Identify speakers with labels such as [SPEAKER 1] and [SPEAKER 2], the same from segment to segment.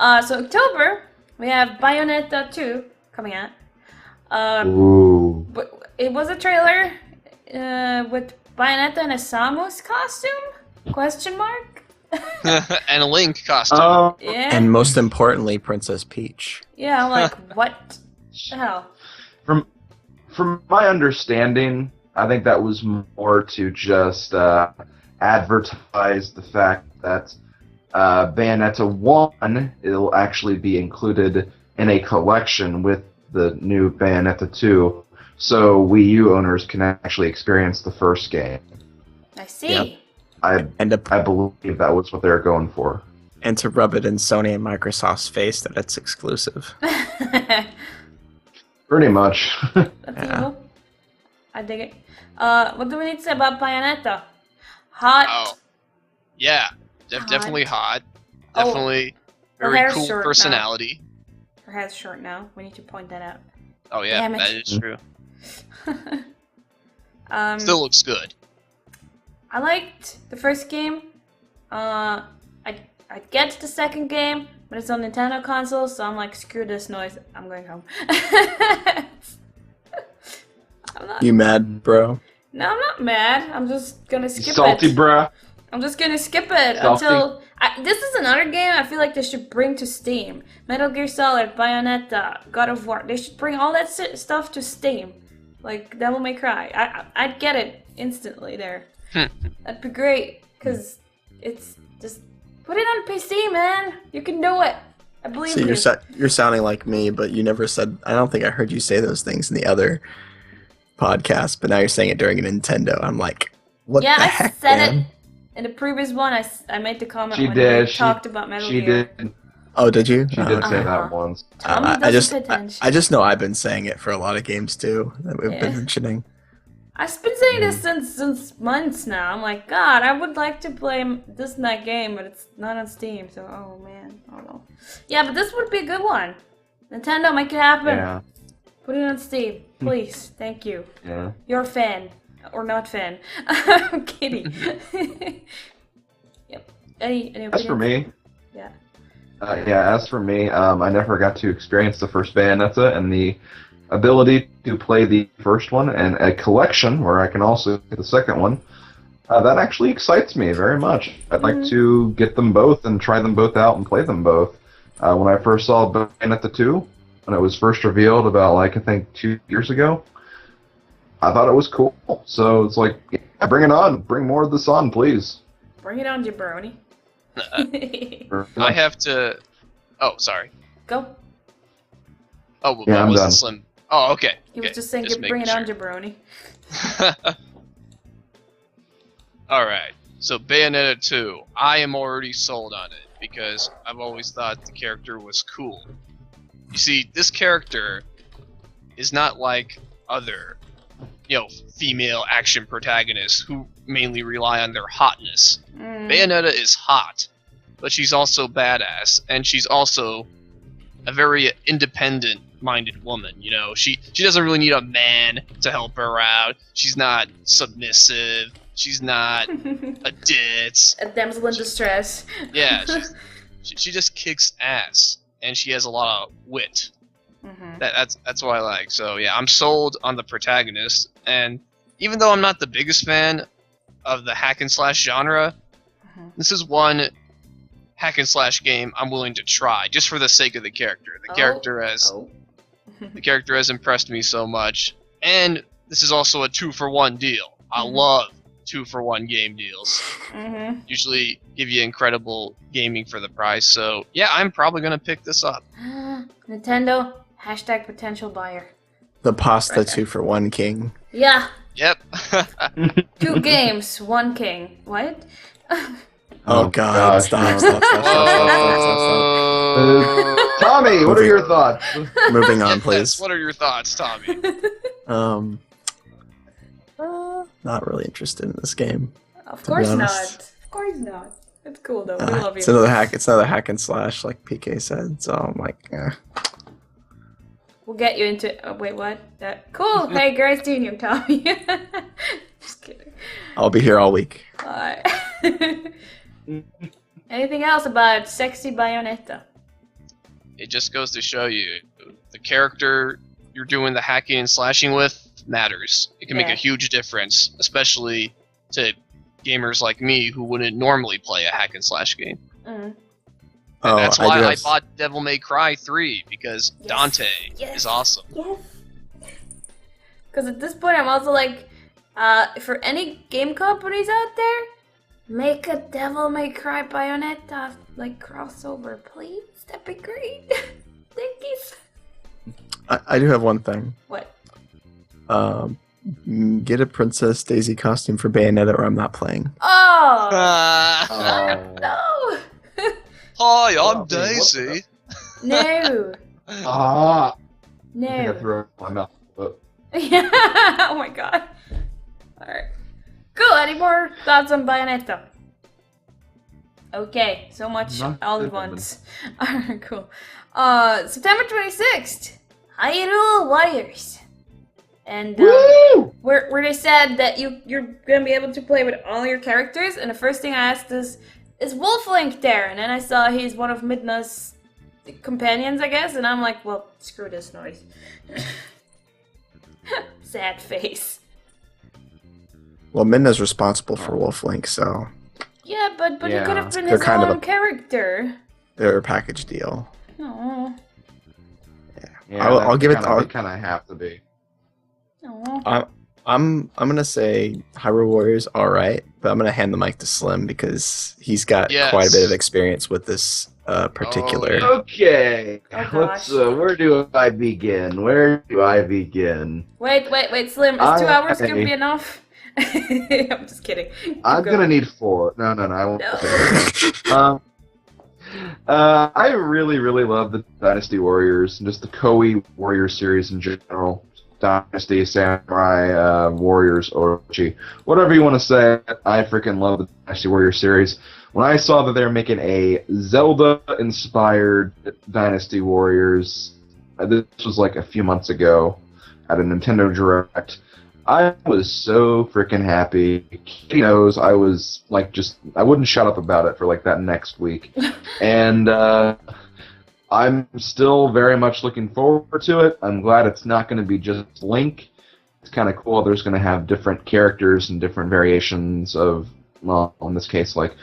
[SPEAKER 1] So October, we have Bayonetta 2 coming out.
[SPEAKER 2] Ooh.
[SPEAKER 1] But it was a trailer with Bayonetta in a Samus costume? Question mark?
[SPEAKER 3] And a Link costume.
[SPEAKER 1] Yeah.
[SPEAKER 4] And most importantly, Princess Peach.
[SPEAKER 1] Yeah, I'm like, what the hell?
[SPEAKER 2] From my understanding, I think that was more to just advertise the fact that Bayonetta 1 it'll actually be included in a collection with the new Bayonetta 2, so Wii U owners can actually experience the first game.
[SPEAKER 1] I see.
[SPEAKER 4] Yep.
[SPEAKER 2] I believe that was what they were going for.
[SPEAKER 4] And to rub it in Sony and Microsoft's face that it's exclusive.
[SPEAKER 2] Pretty much.
[SPEAKER 1] That's evil. I dig it. What do we need to say about Bayonetta? Hot.
[SPEAKER 3] Oh. Yeah. Definitely hot.
[SPEAKER 1] Oh,
[SPEAKER 3] Definitely
[SPEAKER 1] her
[SPEAKER 3] very
[SPEAKER 1] hair's
[SPEAKER 3] cool
[SPEAKER 1] short
[SPEAKER 3] personality.
[SPEAKER 1] Her hair's short now. We need to point that out.
[SPEAKER 3] Oh yeah,
[SPEAKER 1] Damn it.
[SPEAKER 3] that is true. Still looks good.
[SPEAKER 1] I liked the first game. I get the second game, but it's on Nintendo console, so I'm like, screw this noise. I'm going home. I'm not.
[SPEAKER 4] You mad, bro?
[SPEAKER 1] No, I'm not mad. I'm just gonna skip
[SPEAKER 2] Salty,
[SPEAKER 1] it.
[SPEAKER 2] bruh.
[SPEAKER 1] I'm just gonna skip it
[SPEAKER 2] Salty.
[SPEAKER 1] until. This is another game I feel like they should bring to Steam. Metal Gear Solid, Bayonetta, God of War. They should bring all that stuff to Steam. Like Devil May Cry. I'd get it instantly there. That'd be great, cause it's just put it on PC, man. You can do it. I believe
[SPEAKER 4] See,
[SPEAKER 1] you.
[SPEAKER 4] you're sounding like me, but you never said. I don't think I heard you say those things in the other podcast. But now you're saying it during a Nintendo. I'm like, what the heck,
[SPEAKER 1] I said
[SPEAKER 4] man?
[SPEAKER 1] it in the previous one. I made the comment
[SPEAKER 2] She
[SPEAKER 1] when
[SPEAKER 2] did.
[SPEAKER 1] we talked about Metal
[SPEAKER 2] She
[SPEAKER 1] Gear.
[SPEAKER 2] did.
[SPEAKER 4] Oh, did you?
[SPEAKER 2] She did say
[SPEAKER 1] Uh-huh.
[SPEAKER 2] that once.
[SPEAKER 1] Tommy
[SPEAKER 4] I
[SPEAKER 1] doesn't pay attention.
[SPEAKER 4] I just know I've been saying it for a lot of games too that we've been
[SPEAKER 1] Yeah.
[SPEAKER 4] mentioning.
[SPEAKER 1] I've been saying this since months now. I'm like, God, I would like to play this and that game, but it's not on Steam. So, oh man, I don't know. Yeah, but this would be a good one. Nintendo, make it happen.
[SPEAKER 2] Yeah.
[SPEAKER 1] Put it on Steam, please. Thank you.
[SPEAKER 2] Yeah.
[SPEAKER 1] You're a fan or not fan? I'm kidding. Yep. Any
[SPEAKER 2] As for
[SPEAKER 1] opinions?
[SPEAKER 2] me,
[SPEAKER 1] Yeah.
[SPEAKER 2] as for me, I never got to experience the first Bayonetta, and the ability to play the first one and a collection where I can also get the second one, that actually excites me very much. I'd like to get them both and try them both out and play them both. When I first saw Bayonetta 2, when it was first revealed about, like, I think 2 years ago, I thought it was cool. So it's like, yeah, bring it on. Bring more of this on, please.
[SPEAKER 1] Bring it on, jabroni.
[SPEAKER 3] I have to. Oh, sorry.
[SPEAKER 1] Go.
[SPEAKER 3] Oh, well,
[SPEAKER 2] Yeah,
[SPEAKER 3] that
[SPEAKER 2] I'm
[SPEAKER 3] was
[SPEAKER 2] done.
[SPEAKER 3] the Slim. Oh, okay.
[SPEAKER 1] He was
[SPEAKER 3] Okay,
[SPEAKER 1] just saying,
[SPEAKER 3] just
[SPEAKER 1] bring it
[SPEAKER 3] making
[SPEAKER 1] on, jabroni.
[SPEAKER 3] sure. All right. So Bayonetta 2, I am already sold on it because I've always thought the character was cool. You see, this character is not like other, female action protagonists who mainly rely on their hotness. Bayonetta is hot, but she's also badass, and she's also a very independent-minded woman. She doesn't really need a man to help her out. She's not submissive. She's not a ditz.
[SPEAKER 1] A damsel in distress.
[SPEAKER 3] Yeah, she just kicks ass, and she has a lot of wit. That's what I like. So yeah, I'm sold on the protagonist, and even though I'm not the biggest fan of the hack and slash genre, this is one hack and slash game I'm willing to try just for the sake of the character. The character has impressed me so much, and this is also a 2-for-1 deal. I love 2-for-1 game deals. Usually give you incredible gaming for the price. So yeah, I'm probably gonna pick this up.
[SPEAKER 1] Nintendo, hashtag potential buyer.
[SPEAKER 4] The pasta
[SPEAKER 1] Right there.
[SPEAKER 4] 2-for-1 king.
[SPEAKER 1] Yeah,
[SPEAKER 3] Yep.
[SPEAKER 1] 2 games, 1 king. What?
[SPEAKER 4] Oh god,
[SPEAKER 2] gosh,
[SPEAKER 4] stop.
[SPEAKER 2] Tommy, what are your thoughts?
[SPEAKER 4] Moving on,
[SPEAKER 3] Yes,
[SPEAKER 4] please.
[SPEAKER 3] what are your thoughts, Tommy?
[SPEAKER 4] Not really interested in this game.
[SPEAKER 1] Of
[SPEAKER 4] To be
[SPEAKER 1] course not.
[SPEAKER 4] honest.
[SPEAKER 1] Of course not. It's cool though. We love
[SPEAKER 4] It's
[SPEAKER 1] you.
[SPEAKER 4] another hack and slash, like PK said. So I'm like,
[SPEAKER 1] We'll get you into. Oh, wait, what? Cool. Hey, Grace Junior, Tommy. Just kidding.
[SPEAKER 4] I'll be here all week.
[SPEAKER 1] Alright. Anything else about sexy Bayonetta?
[SPEAKER 3] it just goes to show you the character you're doing the hacking and slashing with matters. It can make
[SPEAKER 1] Yeah.
[SPEAKER 3] a huge difference, especially to gamers like me who wouldn't normally play a hack and slash game.
[SPEAKER 1] Mm.
[SPEAKER 3] And that's why
[SPEAKER 4] do
[SPEAKER 3] I
[SPEAKER 4] have-
[SPEAKER 3] bought Devil May Cry 3 because
[SPEAKER 1] Yes.
[SPEAKER 3] Dante
[SPEAKER 1] Yes.
[SPEAKER 3] is awesome.
[SPEAKER 1] Yes. Because at this point, I'm also like, for any game companies out there, make a Devil May Cry Bayonetta like crossover, please. That'd be great. Thank you.
[SPEAKER 4] I do have one thing.
[SPEAKER 1] What?
[SPEAKER 4] Get a Princess Daisy costume for Bayonetta, or I'm not playing.
[SPEAKER 1] Oh
[SPEAKER 2] Oh.
[SPEAKER 1] no!
[SPEAKER 3] Hi, I'm
[SPEAKER 2] What the-
[SPEAKER 3] Daisy.
[SPEAKER 1] No!
[SPEAKER 2] I think I
[SPEAKER 1] No!
[SPEAKER 2] threw it in my mouth. But
[SPEAKER 1] Yeah. Oh my god. Alright. Cool, any more thoughts on Bayonetta? Okay, so much
[SPEAKER 2] Not
[SPEAKER 1] all at
[SPEAKER 2] good,
[SPEAKER 1] once. Alright, cool. September 26th, Hyrule Warriors. And
[SPEAKER 2] Woo!
[SPEAKER 1] where they said that you're gonna be able to play with all your characters, and the first thing I asked is Wolf Link there? And then I saw he's one of Midna's companions, I guess, and I'm like, well, screw this noise. Sad face.
[SPEAKER 4] Well, Midna's responsible for Wolf Link, so
[SPEAKER 1] Yeah, but he
[SPEAKER 2] Yeah.
[SPEAKER 1] could have been
[SPEAKER 4] They're
[SPEAKER 1] his
[SPEAKER 4] kind of
[SPEAKER 1] own
[SPEAKER 4] a-
[SPEAKER 1] character.
[SPEAKER 4] they're a package deal.
[SPEAKER 1] Oh,
[SPEAKER 2] Yeah,
[SPEAKER 4] I'll give it-
[SPEAKER 2] They kind of have to be.
[SPEAKER 1] oh.
[SPEAKER 4] I'm gonna say Hyrule Warriors all right, but I'm gonna hand the mic to Slim because he's got
[SPEAKER 3] Yes.
[SPEAKER 4] quite a bit of experience with this particular.
[SPEAKER 3] yeah.
[SPEAKER 2] Okay,
[SPEAKER 1] Oh,
[SPEAKER 2] let's.
[SPEAKER 1] gosh.
[SPEAKER 2] Where do I begin? Where do I begin?
[SPEAKER 1] Wait, Slim. Is 2 hours gonna
[SPEAKER 2] I-
[SPEAKER 1] be enough? I'm just kidding. Keep
[SPEAKER 2] I'm
[SPEAKER 1] going.
[SPEAKER 2] gonna need 4. No, I won't.
[SPEAKER 1] No.
[SPEAKER 2] I really love the Dynasty Warriors and just the Koei Warrior series in general. Dynasty, Samurai, Warriors, Orochi, whatever you want to say. I freaking love the Dynasty Warrior series. When I saw that they were making a Zelda-inspired Dynasty Warriors, this was like a few months ago at a Nintendo Direct, I was so freaking happy. He knows I was like I wouldn't shut up about it for like that next week. And I'm still very much looking forward to it. I'm glad it's not going to be just Link. It's kind of cool. There's going to have different characters and different variations of, well, in this case, like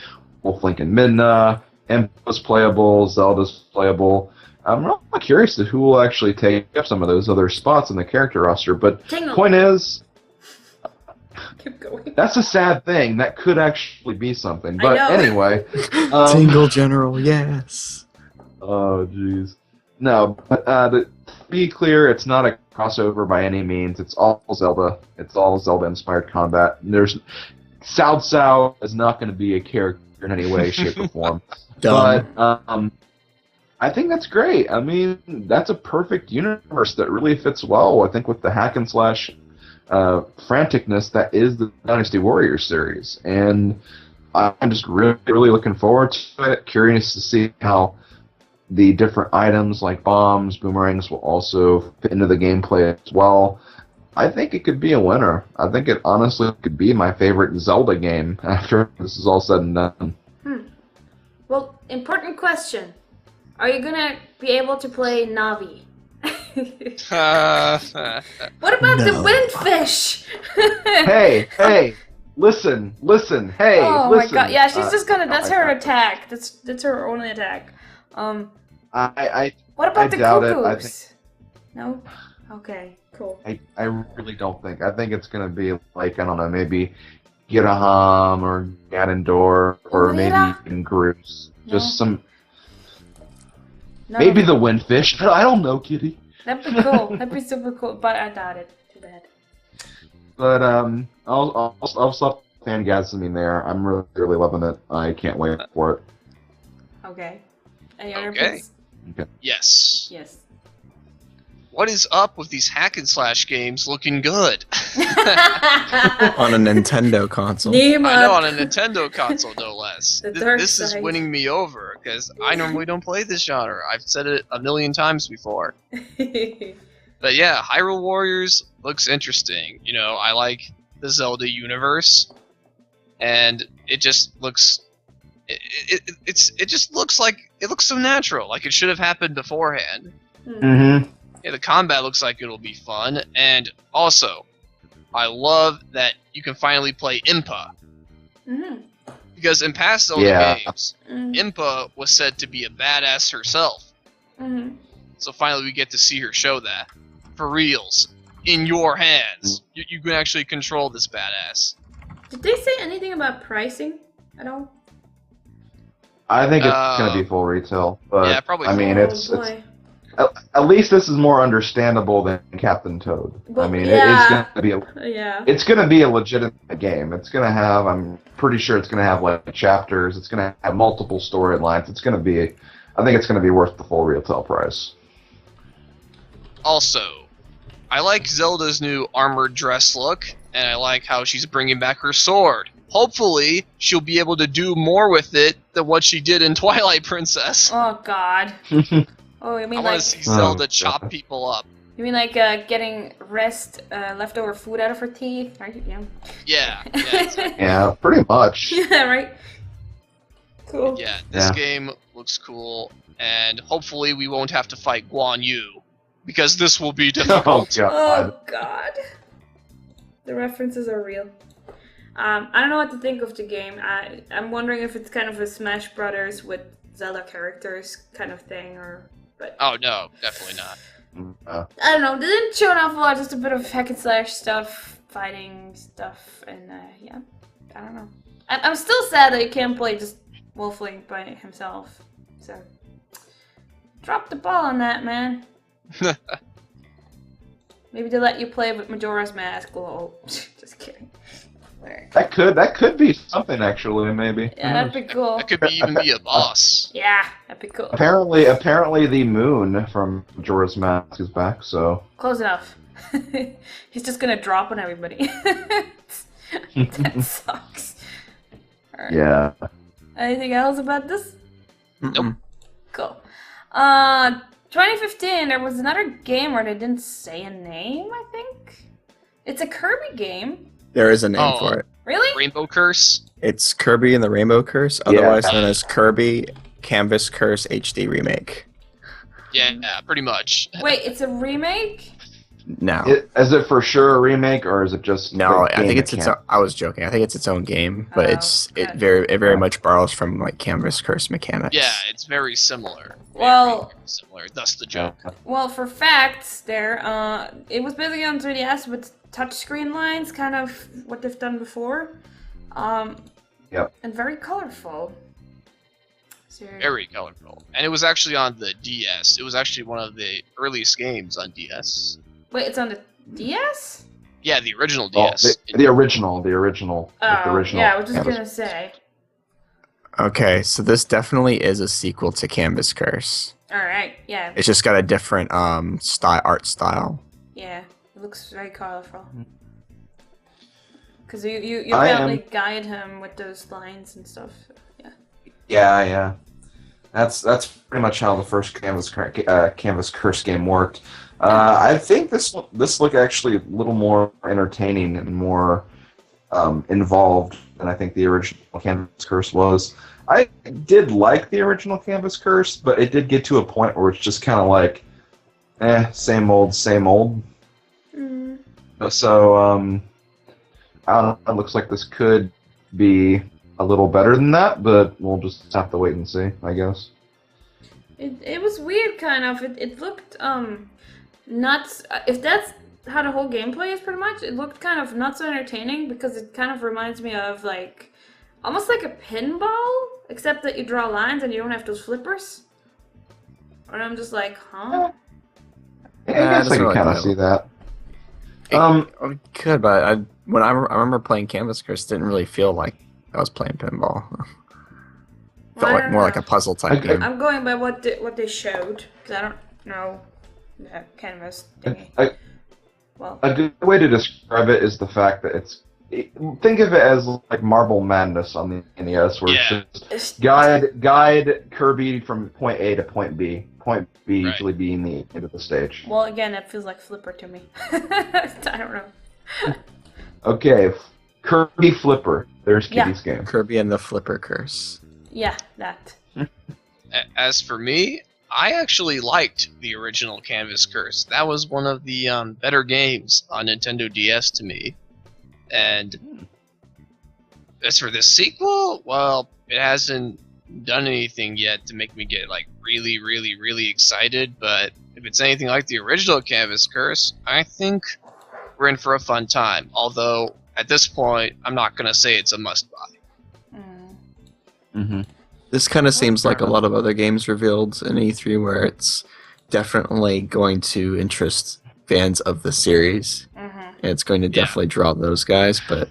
[SPEAKER 2] Wolf Link and Midna. Emma's playable, Zelda's playable. I'm really curious to who will actually take up some of those other spots in the character roster. But
[SPEAKER 1] Tingle.
[SPEAKER 2] point is,
[SPEAKER 1] Keep going.
[SPEAKER 2] that's a sad thing. That could actually be something.
[SPEAKER 1] I
[SPEAKER 2] But
[SPEAKER 1] know.
[SPEAKER 2] anyway.
[SPEAKER 4] Tingle General, yes.
[SPEAKER 2] Oh, jeez. No, but to be clear, it's not a crossover by any means. It's all Zelda. It's all Zelda-inspired combat. Cao Cao is not going to be a character in any way, shape, or form.
[SPEAKER 4] Dumb.
[SPEAKER 2] But I think that's great. I mean, that's a perfect universe that really fits well, I think, with the hack and slash franticness that is the Dynasty Warriors series. And I'm just really looking forward to it. Curious to see how the different items like bombs, boomerangs will also fit into the gameplay as well. I think it could be a winner. I think it honestly could be my favorite Zelda game after this is all said and done.
[SPEAKER 1] Well, important question. Are you gonna be able to play Navi? What about the
[SPEAKER 4] No.
[SPEAKER 1] windfish?
[SPEAKER 2] Hey, listen, hey,
[SPEAKER 1] Oh
[SPEAKER 2] listen.
[SPEAKER 1] my god! Yeah, she's just gonna.
[SPEAKER 2] no,
[SPEAKER 1] That's
[SPEAKER 2] I
[SPEAKER 1] her
[SPEAKER 2] doubt it.
[SPEAKER 1] attack. That's her only attack.
[SPEAKER 2] I
[SPEAKER 1] What about the
[SPEAKER 2] doubt it.
[SPEAKER 1] cuckoos? No. Okay. Cool.
[SPEAKER 2] I really don't think. I think it's gonna be like, I don't know, maybe Giraham or Ganondorf or maybe
[SPEAKER 1] Lira?
[SPEAKER 2] even Groose. Just
[SPEAKER 1] No.
[SPEAKER 2] some,
[SPEAKER 1] No,
[SPEAKER 2] maybe
[SPEAKER 1] no.
[SPEAKER 2] the Windfish. I don't know, Kitty.
[SPEAKER 1] That'd be cool. That'd be super cool. But I doubt it. Too bad.
[SPEAKER 2] But I'll stop fangasming there. I'm really loving it. I can't wait for it.
[SPEAKER 1] Okay. Any other
[SPEAKER 3] Okay.
[SPEAKER 1] picks?
[SPEAKER 3] Yes.
[SPEAKER 1] Yes.
[SPEAKER 3] What is up with these hack and slash games looking good?
[SPEAKER 4] On a Nintendo console.
[SPEAKER 1] Name
[SPEAKER 3] I know,
[SPEAKER 1] up.
[SPEAKER 3] on a Nintendo console, no less.
[SPEAKER 1] The dark
[SPEAKER 3] This is
[SPEAKER 1] side.
[SPEAKER 3] winning me over, because I normally don't play this genre. I've said it a million times before. But yeah, Hyrule Warriors looks interesting. You know, I like the Zelda universe, and it just looks it just looks like it looks so natural, like it should have happened beforehand.
[SPEAKER 2] Mm-hmm.
[SPEAKER 3] Yeah, the combat looks like it'll be fun, and also, I love that you can finally play Impa.
[SPEAKER 1] Mm-hmm.
[SPEAKER 3] Because in past Zelda
[SPEAKER 2] Yeah.
[SPEAKER 3] games,
[SPEAKER 1] Mm-hmm.
[SPEAKER 3] Impa was said to be a badass herself.
[SPEAKER 1] Mm-hmm.
[SPEAKER 3] So finally we get to see her show that. For reals. In your hands. You can actually control this badass.
[SPEAKER 1] Did they say anything about pricing at all?
[SPEAKER 2] I think it's gonna be full retail, but
[SPEAKER 3] yeah, probably
[SPEAKER 2] I mean,
[SPEAKER 3] full.
[SPEAKER 2] it's
[SPEAKER 1] boy.
[SPEAKER 2] at least this is more understandable than Captain Toad. I
[SPEAKER 1] Well,
[SPEAKER 2] mean,
[SPEAKER 1] yeah.
[SPEAKER 2] it's
[SPEAKER 1] Yeah.
[SPEAKER 2] gonna be a legitimate game. It's gonna have, I'm pretty sure it's gonna have like chapters. It's gonna have multiple storylines. It's gonna be, I think it's gonna be worth the full retail price.
[SPEAKER 3] Also, I like Zelda's new armored dress look, and I like how she's bringing back her sword. Hopefully, she'll be able to do more with it than what she did in Twilight Princess.
[SPEAKER 1] Oh God. Oh, you mean
[SPEAKER 3] I want
[SPEAKER 1] like
[SPEAKER 3] to see Zelda
[SPEAKER 2] Oh,
[SPEAKER 3] chop
[SPEAKER 2] God.
[SPEAKER 3] people up.
[SPEAKER 1] you mean like getting leftover food out of her teeth, right? Yeah.
[SPEAKER 3] Yeah, yeah, exactly.
[SPEAKER 2] Yeah, pretty much.
[SPEAKER 1] Yeah, right. Cool.
[SPEAKER 3] Yeah, this
[SPEAKER 2] Yeah.
[SPEAKER 3] game looks cool, and hopefully we won't have to fight Guan Yu, because this will be
[SPEAKER 2] Oh
[SPEAKER 3] difficult.
[SPEAKER 2] God.
[SPEAKER 1] Oh God. The references are real. I don't know what to think of the game. I'm wondering if it's kind of a Smash Brothers with Zelda characters kind of thing, but
[SPEAKER 3] Oh no, definitely not.
[SPEAKER 1] I don't know. They didn't show an awful lot. Just a bit of hack and slash stuff, fighting stuff, and yeah, I don't know. I'm still sad that you can't play just Wolfling by himself. So drop the ball on that, man. Maybe they let you play with Majora's Mask. Lol. Just kidding. Alright.
[SPEAKER 2] That could be something actually, maybe.
[SPEAKER 1] Yeah, that'd be cool.
[SPEAKER 3] That could be even be a boss.
[SPEAKER 1] Yeah, that'd be cool.
[SPEAKER 2] Apparently the moon from Majora's Mask is back, so
[SPEAKER 1] Close enough. He's just gonna drop on everybody. That sucks. Alright.
[SPEAKER 2] yeah.
[SPEAKER 1] Anything else about this?
[SPEAKER 3] Nope.
[SPEAKER 1] Cool. 2015, there was another game where they didn't say a name, I think. It's a Kirby game.
[SPEAKER 4] There is a name
[SPEAKER 3] Oh.
[SPEAKER 4] for it.
[SPEAKER 1] Really?
[SPEAKER 3] Rainbow Curse?
[SPEAKER 4] It's Kirby and the Rainbow Curse, otherwise known as Kirby Canvas Curse HD Remake.
[SPEAKER 3] Yeah, pretty much.
[SPEAKER 1] Wait, it's a remake?
[SPEAKER 4] No.
[SPEAKER 2] Is it for sure a remake, or is it just
[SPEAKER 4] No,
[SPEAKER 2] the
[SPEAKER 4] I
[SPEAKER 2] game
[SPEAKER 4] think it's its.
[SPEAKER 2] that
[SPEAKER 4] I was joking. I think it's its own game, but
[SPEAKER 1] Oh,
[SPEAKER 4] it
[SPEAKER 1] okay.
[SPEAKER 4] very much borrows from like Canvas Curse mechanics.
[SPEAKER 3] Yeah, it's very similar.
[SPEAKER 1] Well-
[SPEAKER 3] Very similar. Thus the joke.
[SPEAKER 1] Well, for facts, there, it was basically on 3DS with touchscreen lines, kind of what they've done before.
[SPEAKER 2] Yep.
[SPEAKER 1] And very colorful. So,
[SPEAKER 3] Very colorful. And it was actually on the DS. It was actually one of the earliest games on DS.
[SPEAKER 1] wait, it's on the DS?
[SPEAKER 3] Yeah, the original
[SPEAKER 2] Oh,
[SPEAKER 3] DS.
[SPEAKER 2] the original, like the original.
[SPEAKER 1] Yeah, I was just
[SPEAKER 2] Canvas.
[SPEAKER 1] gonna say.
[SPEAKER 4] Okay, so this definitely is a sequel to Canvas Curse.
[SPEAKER 1] Alright, yeah,
[SPEAKER 4] It's just got a different art style.
[SPEAKER 1] yeah. It looks very colorful. Because you
[SPEAKER 2] I
[SPEAKER 1] apparently guide him with those lines and stuff. So, yeah.
[SPEAKER 2] Yeah. That's pretty much how the first Canvas Curse game worked. I think this looked actually a little more entertaining and more involved than I think the original Canvas Curse was. I did like the original Canvas Curse, but it did get to a point where it's just kind of like, same old, same old.
[SPEAKER 1] Mm.
[SPEAKER 2] So, I don't know, it looks like this could be a little better than that, but we'll just have to wait and see, I guess.
[SPEAKER 1] It was weird, kind of. It looked nuts. If that's how the whole gameplay is, pretty much, it looked kind of not so entertaining because it kind of reminds me of like almost like a pinball, except that you draw lines and you don't have those flippers. And I'm just like, huh?
[SPEAKER 2] Yeah, I guess I
[SPEAKER 4] doesn't
[SPEAKER 2] can
[SPEAKER 4] really
[SPEAKER 2] kind of
[SPEAKER 4] matter.
[SPEAKER 2] see that.
[SPEAKER 4] We could, but I remember playing Canvas Curse, it didn't really feel like I was playing pinball. Felt
[SPEAKER 1] I
[SPEAKER 4] like
[SPEAKER 1] don't
[SPEAKER 4] more
[SPEAKER 1] know.
[SPEAKER 4] like a puzzle type game.
[SPEAKER 1] I'm going by what they showed because I don't know the canvas thingy. Well,
[SPEAKER 2] A good way to describe it is the fact that think of it as like Marble Madness on the NES, where
[SPEAKER 3] Yeah.
[SPEAKER 2] it's just guide Kirby from point A to point B. Point B
[SPEAKER 3] Right.
[SPEAKER 2] usually being the end of the stage.
[SPEAKER 1] well, again, that feels like Flipper to me. I don't know.
[SPEAKER 2] Okay, Kirby Flipper. There's
[SPEAKER 1] Yeah.
[SPEAKER 2] Kitty's game.
[SPEAKER 4] Kirby and the Flipper Curse.
[SPEAKER 1] Yeah, that.
[SPEAKER 3] As for me, I actually liked the original Canvas Curse. That was one of the better games on Nintendo DS to me. And as for the sequel, well, it hasn't done anything yet to make me get like really, really, really excited. But if it's anything like the original Canvas Curse, I think we're in for a fun time. Although at this point, I'm not gonna say it's a must-buy.
[SPEAKER 2] Mm-hmm.
[SPEAKER 4] This kind of seems like a lot of other games revealed in E3 where it's definitely going to interest fans of the series.
[SPEAKER 1] Mm-hmm.
[SPEAKER 4] It's going to definitely draw those guys, but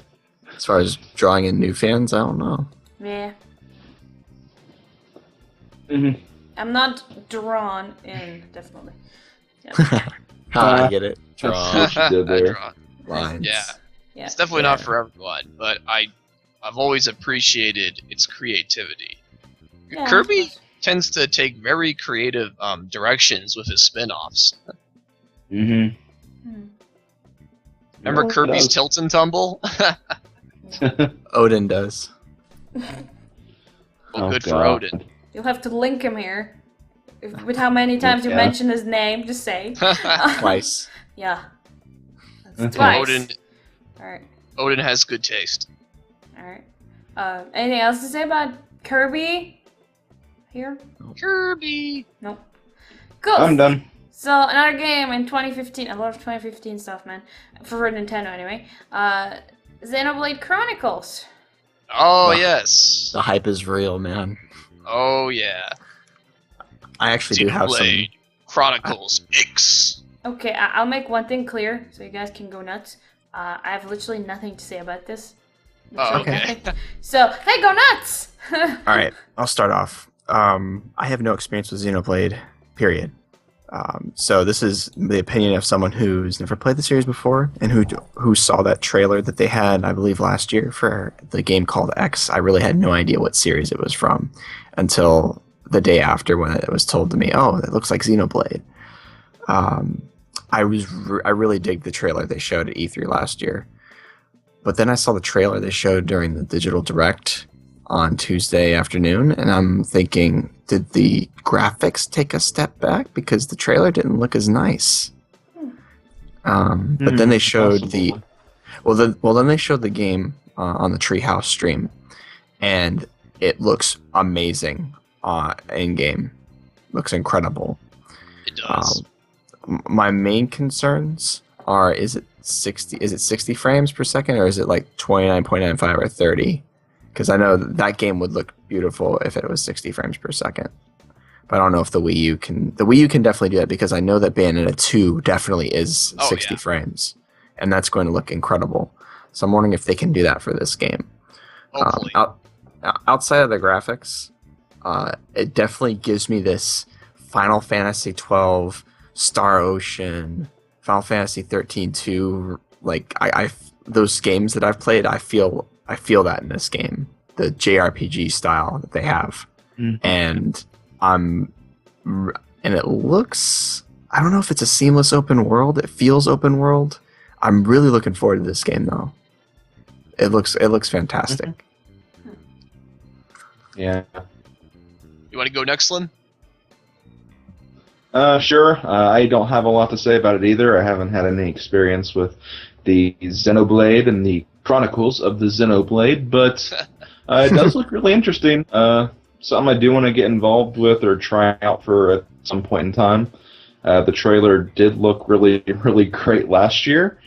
[SPEAKER 4] as far as drawing in new fans, I don't know.
[SPEAKER 1] Yeah.
[SPEAKER 2] Mm-hmm.
[SPEAKER 1] I'm not drawn in, definitely. Yeah.
[SPEAKER 4] I get it.
[SPEAKER 2] That's
[SPEAKER 4] Draw
[SPEAKER 2] what you did there.
[SPEAKER 4] lines.
[SPEAKER 3] Yeah.
[SPEAKER 1] Yeah.
[SPEAKER 3] It's definitely not for everyone, but I've always appreciated its creativity.
[SPEAKER 1] Yeah, of
[SPEAKER 3] Kirby
[SPEAKER 1] course.
[SPEAKER 3] tends to take very creative directions with his spin-offs.
[SPEAKER 2] Mm-hmm.
[SPEAKER 1] Hmm.
[SPEAKER 3] Remember
[SPEAKER 2] Yeah, it
[SPEAKER 3] Kirby's
[SPEAKER 2] does.
[SPEAKER 3] Tilt and Tumble?
[SPEAKER 4] Odin does.
[SPEAKER 3] Well,
[SPEAKER 2] Oh,
[SPEAKER 3] good for
[SPEAKER 2] God.
[SPEAKER 3] Odin.
[SPEAKER 1] You'll have to link him here. With how many times you
[SPEAKER 2] Yeah.
[SPEAKER 1] mention his name, just say.
[SPEAKER 4] Twice.
[SPEAKER 1] Yeah. That's
[SPEAKER 2] Okay.
[SPEAKER 1] twice. Alright,
[SPEAKER 3] Odin has good taste.
[SPEAKER 1] alright. Anything else to say about Kirby? Here?
[SPEAKER 3] Kirby!
[SPEAKER 1] Nope. Cool.
[SPEAKER 2] I'm done.
[SPEAKER 1] So, another game in 2015. A lot of 2015 stuff, man. For Nintendo, anyway. Xenoblade Chronicles.
[SPEAKER 3] Oh,
[SPEAKER 4] Wow.
[SPEAKER 3] yes.
[SPEAKER 4] The hype is real, man.
[SPEAKER 3] Oh, yeah.
[SPEAKER 4] I actually do have some.
[SPEAKER 3] Xenoblade Chronicles X.
[SPEAKER 1] Okay, I'll make one thing clear so you guys can go nuts. I have literally nothing to say about this.
[SPEAKER 3] Oh,
[SPEAKER 1] Literally
[SPEAKER 3] okay.
[SPEAKER 1] nothing. So, hey, go nuts!
[SPEAKER 4] All right, I'll start off. I have no experience with Xenoblade, period. So this is the opinion of someone who's never played the series before and who saw that trailer that they had, I believe, last year for the game called X. I really had no idea what series it was from until the day after when it was told to me, oh, it looks like Xenoblade. I really dig the trailer they showed at E3 last year. But then I saw the trailer they showed during the Digital Direct on Tuesday afternoon, and I'm thinking, did the graphics take a step back? Because the trailer didn't look as nice. But then they showed
[SPEAKER 2] Possibly.
[SPEAKER 4] then they showed the game on the Treehouse stream, and it looks amazing in game. Looks incredible.
[SPEAKER 3] It does.
[SPEAKER 4] My main concerns are: is it 60 frames per second, or is it like 29.95 or 30? Because I know that game would look beautiful if it was 60 frames per second. But I don't know if the Wii U can. The Wii U can definitely do that because I know that Bayonetta 2 definitely is 60 frames, and that's going to look incredible. So I'm wondering if they can do that for this game.
[SPEAKER 3] Hopefully.
[SPEAKER 4] Outside of the graphics, it definitely gives me this Final Fantasy 12, Star Ocean, Final Fantasy 13 2. Like I those games that I've played, I feel that in this game, the JRPG style that they have, and it looks. I don't know if it's a seamless open world. It feels open world. I'm really looking forward to this game though. It looks fantastic.
[SPEAKER 2] Yeah.
[SPEAKER 3] You want to go next, Lynn?
[SPEAKER 2] Sure. I don't have a lot to say about it either. I haven't had any experience with the Xenoblade and the Chronicles of the Xenoblade, but it does look really interesting. Something I do want to get involved with or try out for at some point in time. The trailer did look really, really great last year.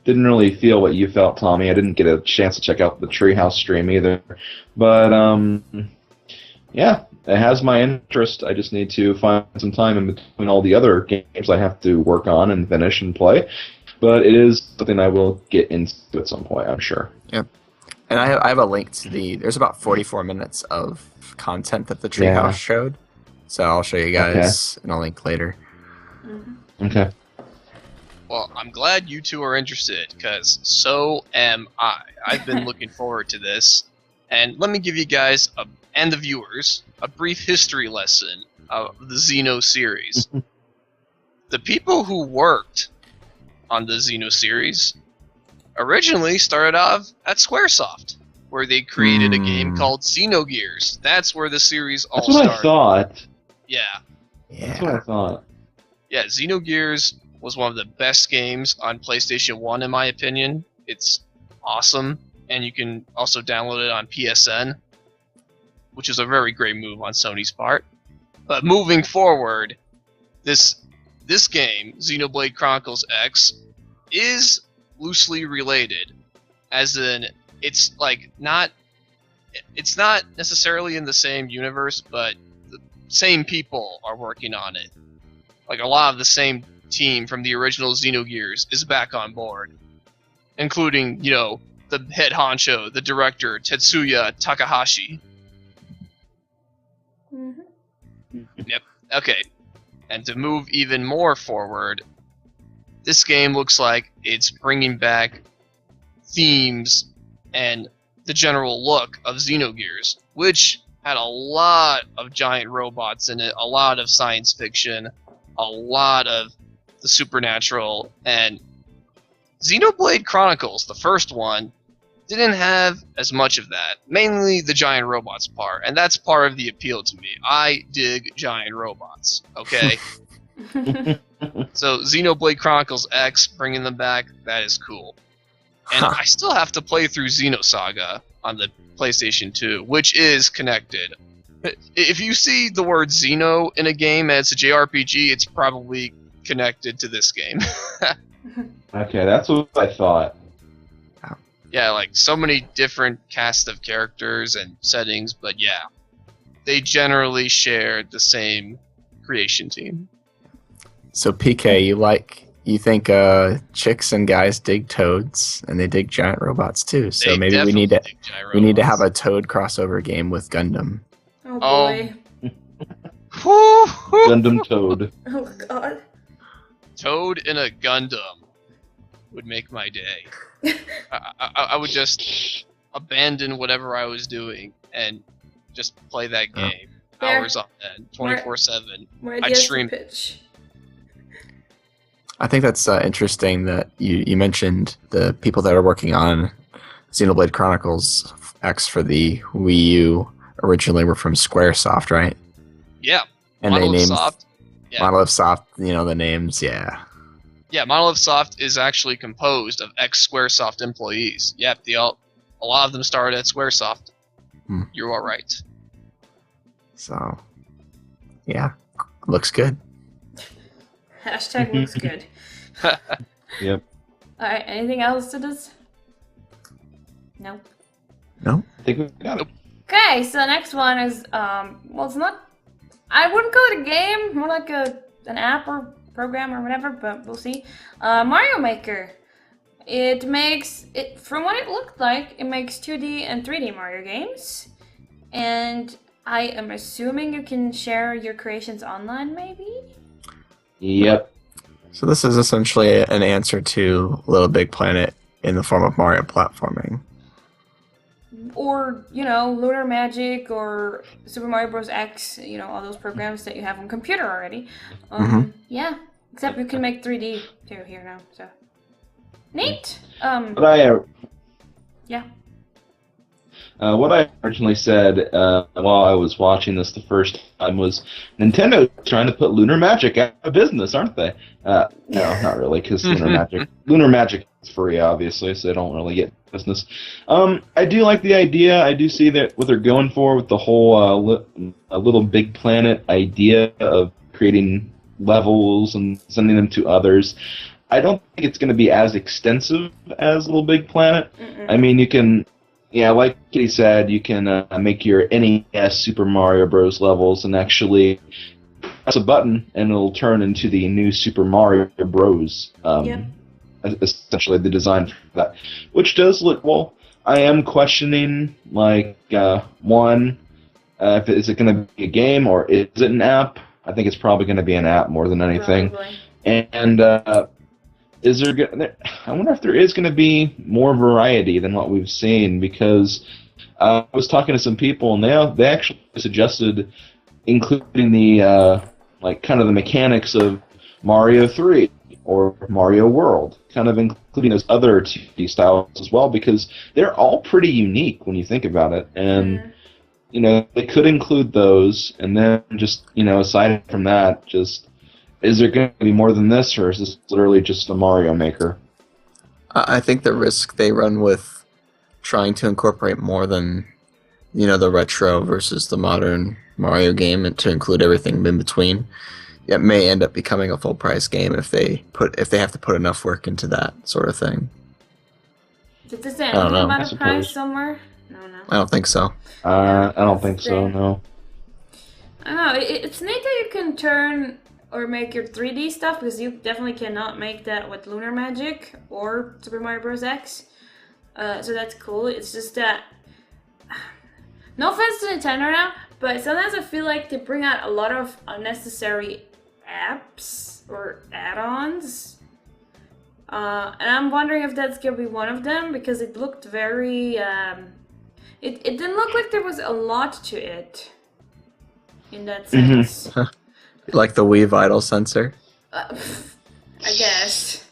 [SPEAKER 2] Didn't really feel what you felt, Tommy. I didn't get a chance to check out the Treehouse stream either. But, yeah, it has my interest. I just need to find some time in between all the other games I have to work on and finish and play. But it is something I will get into at some point, I'm sure.
[SPEAKER 4] Yep. And I have a link to there's about 44 minutes of content that the Treehouse showed. So I'll show you guys in a link later.
[SPEAKER 2] Okay.
[SPEAKER 3] Well, I'm glad you two are interested, because so am I. I've been looking forward to this. And let me give you guys, and the viewers, a brief history lesson of the Xeno series. The people who worked on the Xeno series originally started off at Squaresoft. where they created a game called Xenogears. That's where the series all
[SPEAKER 2] That's what
[SPEAKER 3] started.
[SPEAKER 2] I thought.
[SPEAKER 3] Yeah.
[SPEAKER 2] That's what I thought.
[SPEAKER 3] Yeah, Xenogears was one of the best games on PlayStation 1 in my opinion. It's awesome, and you can also download it on PSN, which is a very great move on Sony's part. But moving forward, this game, Xenoblade Chronicles X, is loosely related, as in it's not necessarily in the same universe, but the same people are working on it. Like a lot of the same team from the original Xenogears is back on board, including, you know, the head honcho, the director, Tetsuya Takahashi.
[SPEAKER 1] Mm-hmm.
[SPEAKER 3] Yep. Okay. And to move even more forward, this game looks like it's bringing back themes and the general look of Xenogears, which had a lot of giant robots in it, a lot of science fiction, a lot of the supernatural, and Xenoblade Chronicles, the first one, didn't have as much of that. Mainly the giant robots part, and that's part of the appeal to me. I dig giant robots, okay? So Xenoblade Chronicles X, bringing them back, that is cool. And I still have to play through Xenosaga on the PlayStation 2, which is connected. If you see the word Xeno in a game and it's a JRPG, it's probably connected to this game.
[SPEAKER 2] Okay, that's what I thought.
[SPEAKER 3] Yeah, like so many different cast of characters and settings, but yeah, they generally share the same creation team.
[SPEAKER 4] So PK, you think chicks and guys dig toads and they dig giant robots too. So
[SPEAKER 3] They
[SPEAKER 4] maybe we
[SPEAKER 3] definitely
[SPEAKER 4] need to
[SPEAKER 3] dig giant
[SPEAKER 4] we need to
[SPEAKER 3] robots.
[SPEAKER 4] have a toad crossover game with Gundam.
[SPEAKER 1] Oh boy.
[SPEAKER 2] Gundam Toad.
[SPEAKER 1] Oh god.
[SPEAKER 3] Toad in a Gundam would make my day. I would just abandon whatever I was doing and just play that game.
[SPEAKER 1] Fair.
[SPEAKER 3] Hours on end, 24/7.
[SPEAKER 1] More
[SPEAKER 3] I'd
[SPEAKER 1] ideas to
[SPEAKER 3] stream.
[SPEAKER 1] pitch.
[SPEAKER 4] I think that's interesting that you mentioned the people that are working on Xenoblade Chronicles X for the Wii U originally were from Squaresoft, right?
[SPEAKER 3] Yeah.
[SPEAKER 4] And they named
[SPEAKER 3] Soft. Yeah.
[SPEAKER 4] Monolith Soft, you know, the names, yeah.
[SPEAKER 3] Yeah, Monolith Soft is actually composed of ex-Squaresoft employees. Yep, a lot of them started at Squaresoft. You are right.
[SPEAKER 4] So, yeah, looks good.
[SPEAKER 1] Hashtag looks good.
[SPEAKER 2] Yep.
[SPEAKER 1] Alright, anything else to this? Nope.
[SPEAKER 4] No?
[SPEAKER 2] I think we got it.
[SPEAKER 1] Okay, so the next one is, well, it's not, I wouldn't call it a game, more like an app or program or whatever, but we'll see. Mario Maker. It makes, from what it looked like, it makes 2D and 3D Mario games. And I am assuming you can share your creations online, maybe?
[SPEAKER 2] Yep.
[SPEAKER 4] So this is essentially an answer to Little Big Planet in the form of Mario platforming.
[SPEAKER 1] Or, you know, Lunar Magic or Super Mario Bros. X, you know, all those programs that you have on computer already. Yeah, except you can make 3D too here now, so. Neat!
[SPEAKER 2] But
[SPEAKER 1] yeah.
[SPEAKER 2] What I originally said while I was watching this the first time was Nintendo trying to put Lunar Magic out of business, aren't they? No, not really, because Lunar Magic is free, obviously, so they don't really get business. I do like the idea. I do see that what they're going for with the whole Little Big Planet idea of creating levels and sending them to others. I don't think it's going to be as extensive as Little Big Planet. I mean, you can... Yeah, like Kitty said, you can make your NES Super Mario Bros. Levels and actually press a button and it'll turn into the new Super Mario Bros. Essentially the design for that, which does look well. I am questioning, like, one, is it going to be a game or is it an app? I think it's probably going to be an app more than anything.
[SPEAKER 1] Probably.
[SPEAKER 2] And is there? I wonder if there is going to be more variety than what we've seen, because I was talking to some people and they actually suggested including the like kind of the mechanics of Mario 3 or Mario World, kind of including those other 2D styles as well, because they're all pretty unique when you think about it. And they could include those, and then just aside from that, just is there going to be more than this, or is this literally just a Mario Maker?
[SPEAKER 4] I think the risk they run with trying to incorporate more than the retro versus the modern Mario game, and to include everything in between, it may end up becoming a full price game if they have to put enough work into that sort of thing.
[SPEAKER 1] Did they say
[SPEAKER 4] I don't
[SPEAKER 1] anything
[SPEAKER 4] know.
[SPEAKER 1] about a price somewhere? No.
[SPEAKER 4] I don't think so.
[SPEAKER 2] I don't think so. No.
[SPEAKER 1] I don't know. It's neat that you can turn or make your 3D stuff, because you definitely cannot make that with Lunar Magic or Super Mario Bros. X. So that's cool. It's just that, no offense to Nintendo now, but sometimes I feel like they bring out a lot of unnecessary apps or add-ons. And I'm wondering if that's gonna be one of them, because it looked very, it didn't look like there was a lot to it in that sense.
[SPEAKER 4] Like the Wii Vital sensor?
[SPEAKER 1] I guess.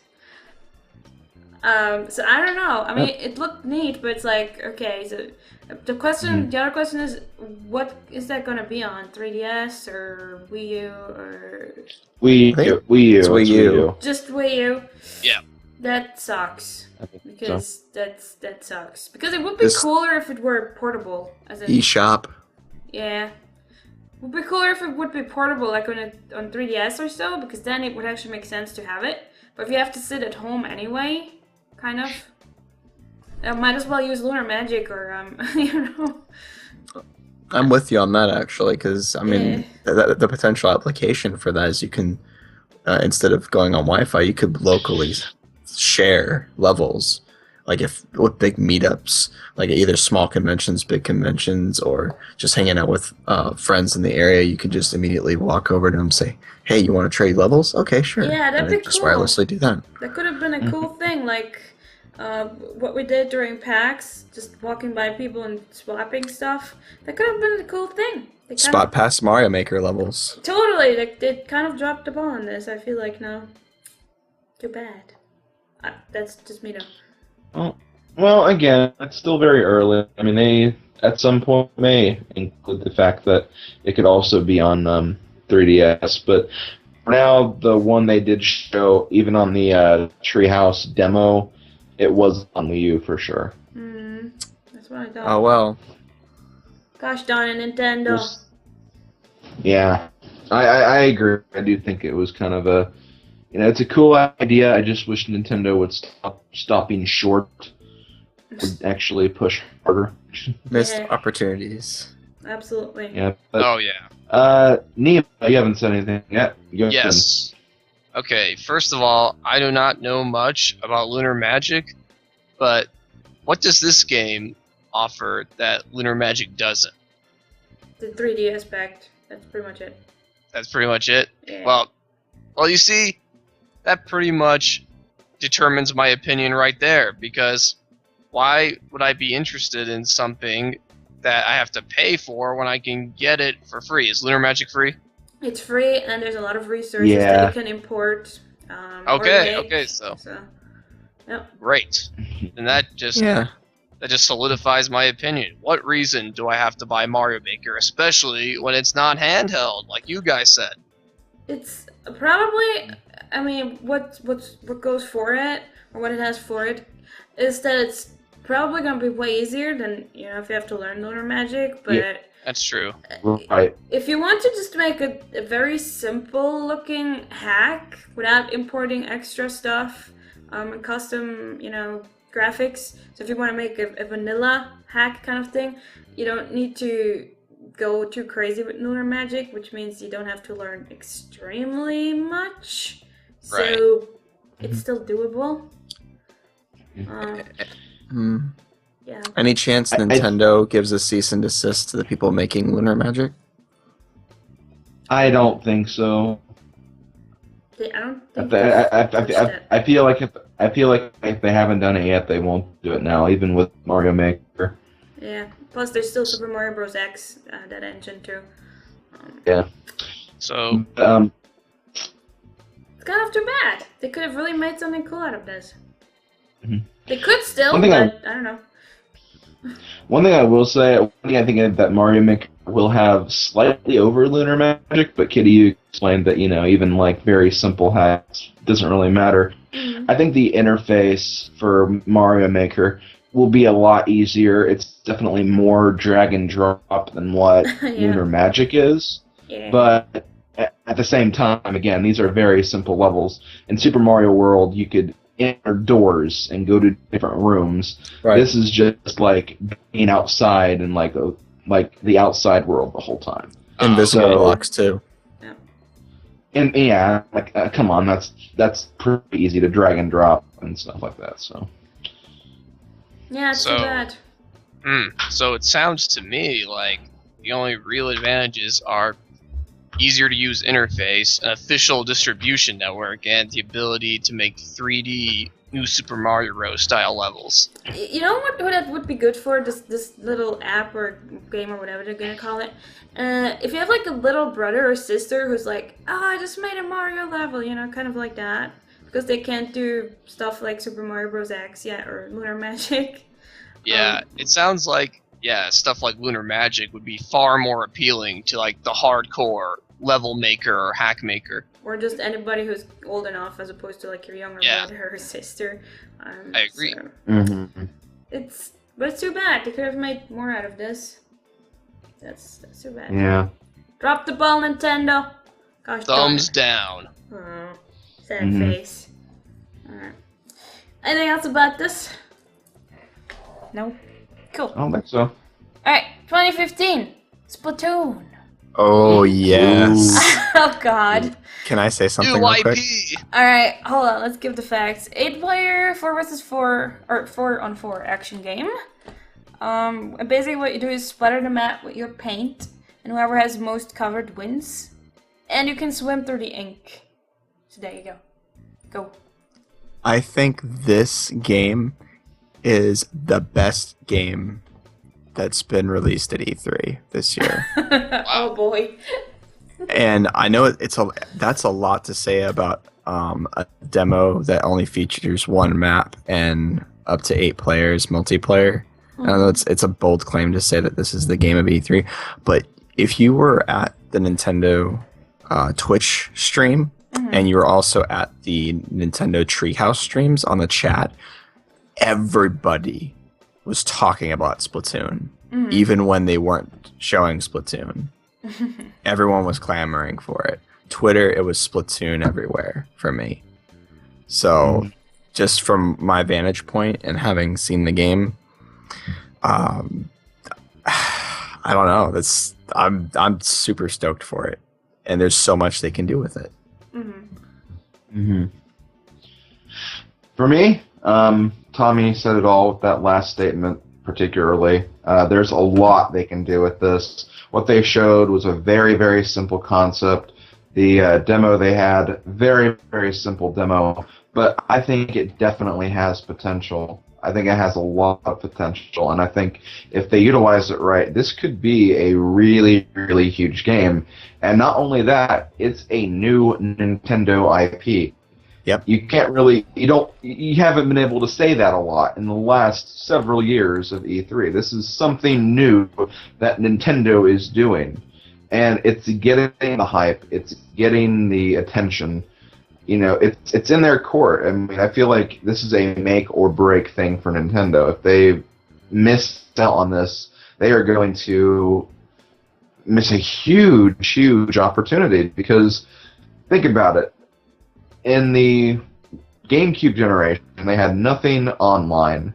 [SPEAKER 1] So I don't know. I mean, it looked neat, but it's like, okay, so the other question is, what is that gonna be on? 3DS or Wii U or
[SPEAKER 2] Wii U.
[SPEAKER 4] It's Wii U.
[SPEAKER 1] just Wii U?
[SPEAKER 3] Yeah.
[SPEAKER 1] That sucks.
[SPEAKER 2] I think
[SPEAKER 1] Because that sucks. Because it would be cooler if it were portable. As in,
[SPEAKER 4] eShop.
[SPEAKER 1] yeah. It would be cooler if it would be portable, like on 3DS or so, because then it would actually make sense to have it. But if you have to sit at home anyway, kind of, might as well use Lunar Magic or
[SPEAKER 4] I'm with you on that, actually, because I mean, the potential application for that is you can, instead of going on Wi-Fi, you could locally share levels, like with big meetups, like either small conventions, big conventions, or just hanging out with friends in the area. You could just immediately walk over to them and say, "Hey, you want to trade levels? Okay, sure."
[SPEAKER 1] Yeah, that'd be
[SPEAKER 4] just
[SPEAKER 1] cool.
[SPEAKER 4] wirelessly do that.
[SPEAKER 1] That could have been a cool thing, like what we did during PAX, just walking by people and swapping stuff. That could have been a cool thing.
[SPEAKER 4] Spot past Mario Maker levels.
[SPEAKER 1] Totally, they kind of dropped the ball on this, I feel like now. Too bad. That's just me though.
[SPEAKER 2] Well, again, it's still very early. I mean, they at some point may include the fact that it could also be on 3DS, but for now, the one they did show, even on the Treehouse demo, it was on Wii U for sure.
[SPEAKER 1] That's what I thought.
[SPEAKER 4] Oh well.
[SPEAKER 1] Gosh darn it, Nintendo.
[SPEAKER 2] Yeah, I agree. I do think it was kind of a, it's a cool idea. I just wish Nintendo would stop being short. Would actually push harder.
[SPEAKER 4] Missed opportunities.
[SPEAKER 1] Absolutely.
[SPEAKER 2] Yeah.
[SPEAKER 3] Oh yeah.
[SPEAKER 2] Neil, you haven't said anything yet.
[SPEAKER 3] Yes. Okay, first of all, I do not know much about Lunar Magic, but what does this game offer that Lunar Magic doesn't?
[SPEAKER 1] The 3D aspect. That's pretty much it.
[SPEAKER 3] That's pretty much it?
[SPEAKER 1] Yeah.
[SPEAKER 3] Well, you see, that pretty much determines my opinion right there, because why would I be interested in something that I have to pay for when I can get it for free? Is Lunar Magic free?
[SPEAKER 1] It's free, and there's a lot of resources that you can import.
[SPEAKER 3] Okay, so
[SPEAKER 1] yep.
[SPEAKER 3] Great. And that just solidifies my opinion. What reason do I have to buy Mario Maker, especially when it's not handheld, like you guys said?
[SPEAKER 1] It's probably, I mean, what goes for it, or what it has for it, is that it's probably going to be way easier than, if you have to learn Lunar Magic, but...
[SPEAKER 2] Yeah.
[SPEAKER 3] That's true.
[SPEAKER 2] Right.
[SPEAKER 1] If you want to just make a very simple looking hack without importing extra stuff and custom, graphics, so if you want to make a vanilla hack kind of thing, you don't need to go too crazy with Lunar Magic, which means you don't have to learn extremely much. So it's still doable. Yeah.
[SPEAKER 4] Any chance Nintendo gives a cease and desist to the people making Lunar Magic?
[SPEAKER 2] I don't think so.
[SPEAKER 1] I don't think
[SPEAKER 2] I feel like if they haven't done it yet, they won't do it now, even with Mario Maker.
[SPEAKER 1] Yeah. Plus, there's still Super Mario Bros. X, that engine too.
[SPEAKER 3] So
[SPEAKER 1] It's kind of too bad. They could have really made something cool out of this.
[SPEAKER 2] Mhm.
[SPEAKER 1] They could still,
[SPEAKER 2] One
[SPEAKER 1] but
[SPEAKER 2] thing
[SPEAKER 1] I don't know.
[SPEAKER 2] One thing I will say, one thing I think that Mario Maker will have slightly over Lunar Magic, but Kitty, you explained that, even like very simple hacks doesn't really matter.
[SPEAKER 1] Mhm.
[SPEAKER 2] I think the interface for Mario Maker will be a lot easier. It's definitely more drag and drop than what
[SPEAKER 1] Yeah.
[SPEAKER 2] Lunar Magic is.
[SPEAKER 1] Yeah.
[SPEAKER 2] But at the same time, again, these are very simple levels. In Super Mario World, you could enter doors and go to different rooms.
[SPEAKER 4] Right.
[SPEAKER 2] This is just like being outside and like the outside world the whole time.
[SPEAKER 4] Invisible
[SPEAKER 2] so-
[SPEAKER 4] blocks too.
[SPEAKER 2] And yeah, like come on, that's pretty easy to drag and drop and stuff like that. So
[SPEAKER 1] Yeah, it's too
[SPEAKER 3] So-
[SPEAKER 1] bad.
[SPEAKER 3] So it sounds to me like the only real advantages are easier to use interface, an official distribution network, and the ability to make 3D New Super Mario Bros. Style levels.
[SPEAKER 1] You know what that would be good for? This little app or game or whatever they're gonna call it. If you have like a little brother or sister who's like, oh, I just made a Mario level, kind of like that. Because they can't do stuff like Super Mario Bros. X yet or Lunar Magic.
[SPEAKER 3] Yeah, it sounds like stuff like Lunar Magic would be far more appealing to like the hardcore level maker or hack maker.
[SPEAKER 1] Or just anybody who's old enough as opposed to like your younger
[SPEAKER 3] Yeah.
[SPEAKER 1] brother or sister.
[SPEAKER 3] I agree.
[SPEAKER 1] So
[SPEAKER 2] Mhm.
[SPEAKER 1] but it's too bad. They could have made more out of this. That's too bad.
[SPEAKER 2] yeah.
[SPEAKER 1] Drop the ball, Nintendo. Gosh
[SPEAKER 3] Thumbs
[SPEAKER 1] darn
[SPEAKER 3] down.
[SPEAKER 1] it. Oh, sad
[SPEAKER 2] Mhm.
[SPEAKER 1] face. Alright. Anything else about this? No? Cool.
[SPEAKER 2] I don't think so.
[SPEAKER 1] Alright, 2015. Splatoon.
[SPEAKER 4] Oh yes.
[SPEAKER 1] Oh god.
[SPEAKER 4] Can I say something
[SPEAKER 3] New
[SPEAKER 4] real
[SPEAKER 3] IP.
[SPEAKER 4] quick?
[SPEAKER 1] Alright, hold on, let's give the facts. 8-player 4 versus 4 or 4-on-4 action game. And basically what you do is splatter the map with your paint, and whoever has most covered wins. And you can swim through the ink. So there you go. Go.
[SPEAKER 4] I think this game is the best game that's been released at E3 this year.
[SPEAKER 1] Oh boy.
[SPEAKER 4] And I know that's a lot to say about a demo that only features one map and up to 8 players multiplayer. I know it's a bold claim to say that this is the game of E3, but if you were at the Nintendo Twitch stream and you were also at the Nintendo Treehouse streams on the chat, everybody was talking about Splatoon, even when they weren't showing Splatoon. Everyone was clamoring for it. Twitter, it was Splatoon everywhere for me. So, just from my vantage point and having seen the game, I don't know. I'm super stoked for it, and there's so much they can do with it.
[SPEAKER 2] For me, Tommy said it all with that last statement particularly. There's a lot they can do with this. What they showed was a very, very simple concept. The demo they had, very, very simple demo, but I think it definitely has potential. I think it has a lot of potential, and I think if they utilize it right, this could be a really, really huge game. And not only that, it's a new Nintendo IP.
[SPEAKER 4] Yep.
[SPEAKER 2] You haven't been able to say that a lot in the last several years of E3. This is something new that Nintendo is doing. And it's getting the hype, it's getting the attention. It's in their court. I mean, I feel like this is a make or break thing for Nintendo. If they miss out on this, they are going to miss a huge, huge opportunity. Because think about it. In the GameCube generation, they had nothing online.